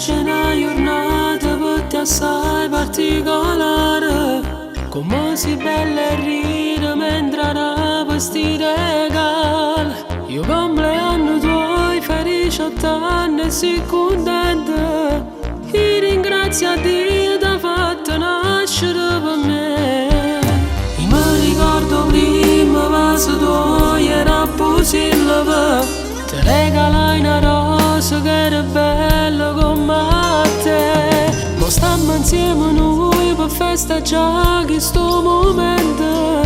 Oggi è una giornata per te assai particolare, come si bella e ride mentre la vestita regala. Io compleanno tuoi, felice 8 anni e si contenta. Ti ringrazio a Dio ti ha fatto nascere per me. Io mi ricordo prima vaso tuoi era pusillava. Ti regalai una rosa che era bella come te. Ma stiamo insieme noi per festeggiare questo momento.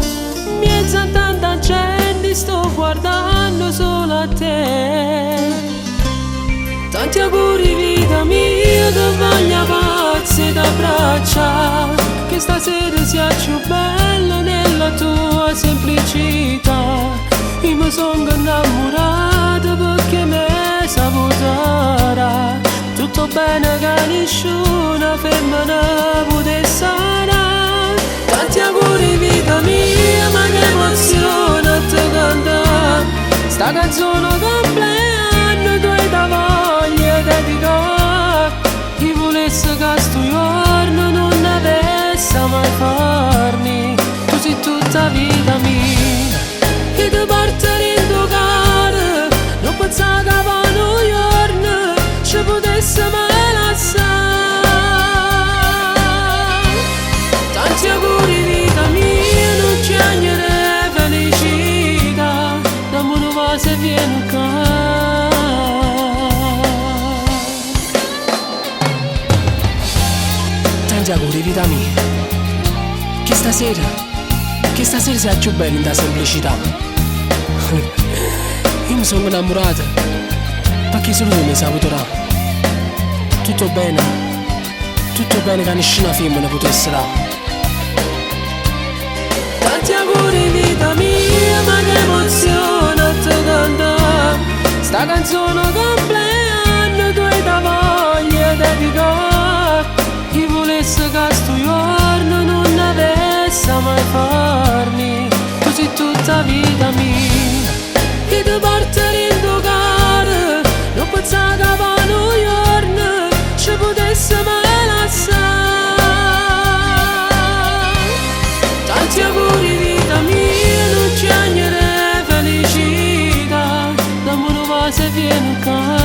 In mezzo a tanta gente sto guardando solo a te. Tanti auguri vita mia, ti voglio pazzi d'abbraccia. Che stasera sia più bella nella tua semplicità. Io mi sono innamorata perché mi saputerà. Tutto bene che nessuna femmina potesse sarà. Tanti auguri vita mia, ma che emozione ti cantare. Sta canzone compleanno tu hai da voglia dedicare. Chi volesse che sto giorno non avesse mai farmi. Tu sei tutta vita mia. Che ti porterei in tuo cuore, non pensavo che a New York ci potesse mai lasciare. Tanti auguri vita mia, non ci agnere felicità, dammi una cosa e vieni qua. Tanti auguri vita mia, che stasera sia più bella in ta semplicità. Io mi sono innamorata perché solo tu mi saputerà. Tutto bene che nessuna femmina potesse là. Tanti auguri vita mia, ma che emozione ti cantare. Sta canzone compleanno tu hai da voglia dedicare. Chi volesse che sto giorno non avesse mai farmi. Tu sei tutta vita mia. Che ti porterei in tuo cuore, non pensavo che a New York ci potesse mai lasciare. Tanti auguri vita mia, non ci agnere felicità, dammi una cosa e vieni qua.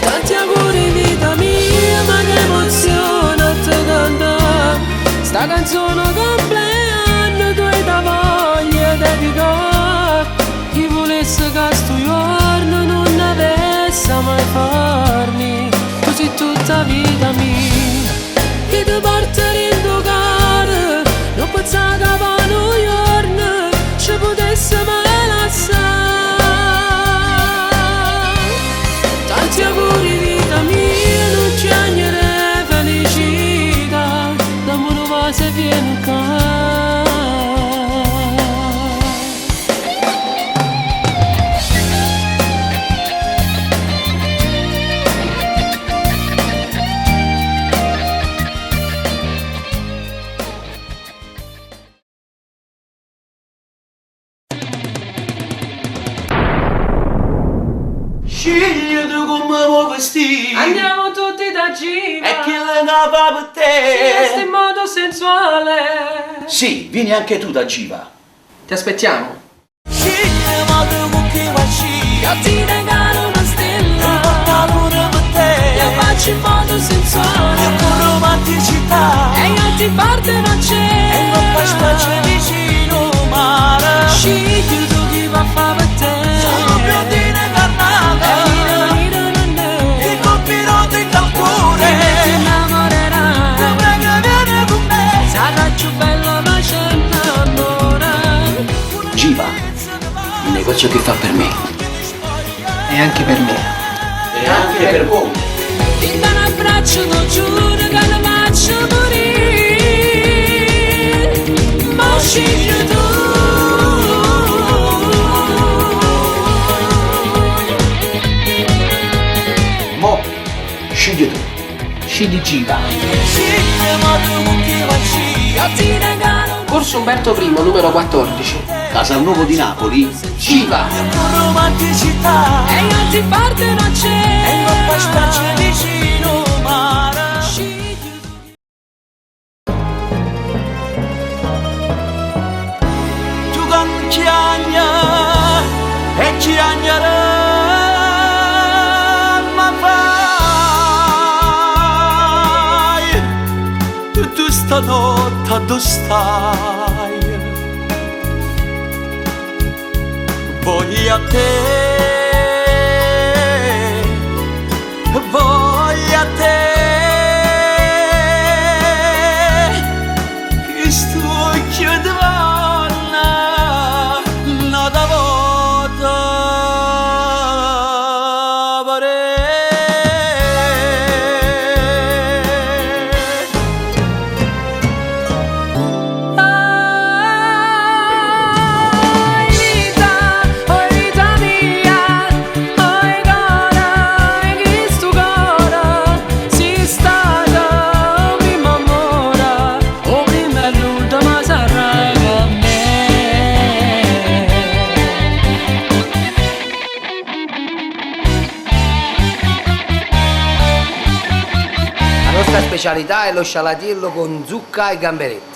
Tanti auguri vita mia, ma che emozione ti cantare. Sta canzone compleanno tu hai da voglia dedicare. Chi volesse che sto giorno non avesse mai farmi. Tu sei tutta vita mia. Che ti porterei in tuo cuore, non pensavo che a New York ci potesse mai lasciare. Tanti auguri vita mia, non ci agnere felicità, dammi una cosa e vieni qua. Scegliete come vuoi vestire. Andiamo tutti da Giva E chi le fa per te? veste in modo sensuale. Sì, vieni anche tu da Giva. Ti aspettiamo. Scegli modo con chi va Io ti regalo una stella, porta pure per te. io faccio in modo sensuale E con romanticità. e io ti porterò a cena. E non fai specie vicino mare. Scegli tu chi va a fare per te. Sono più di carnale. faccio che fa per me. E anche per me. E anche per voi. Ti dà un abbraccio, non giuro che la faccio morire. Ma scegli tu. Mo, scegli tu. Scegli Giva. Io ti regalo Corso Umberto I, numero 14. Casalnuovo di Napoli. Giva. romanticità E io ti parte non c'è. e non puoi starci vicino mare. Tu con chiagna e chiagnare ma fai tu stanotte dove stai? Voglio a te, voglio a te, che sto occhio di donna, nata volta La nostra specialità è lo scialatiello con zucca e gamberetti.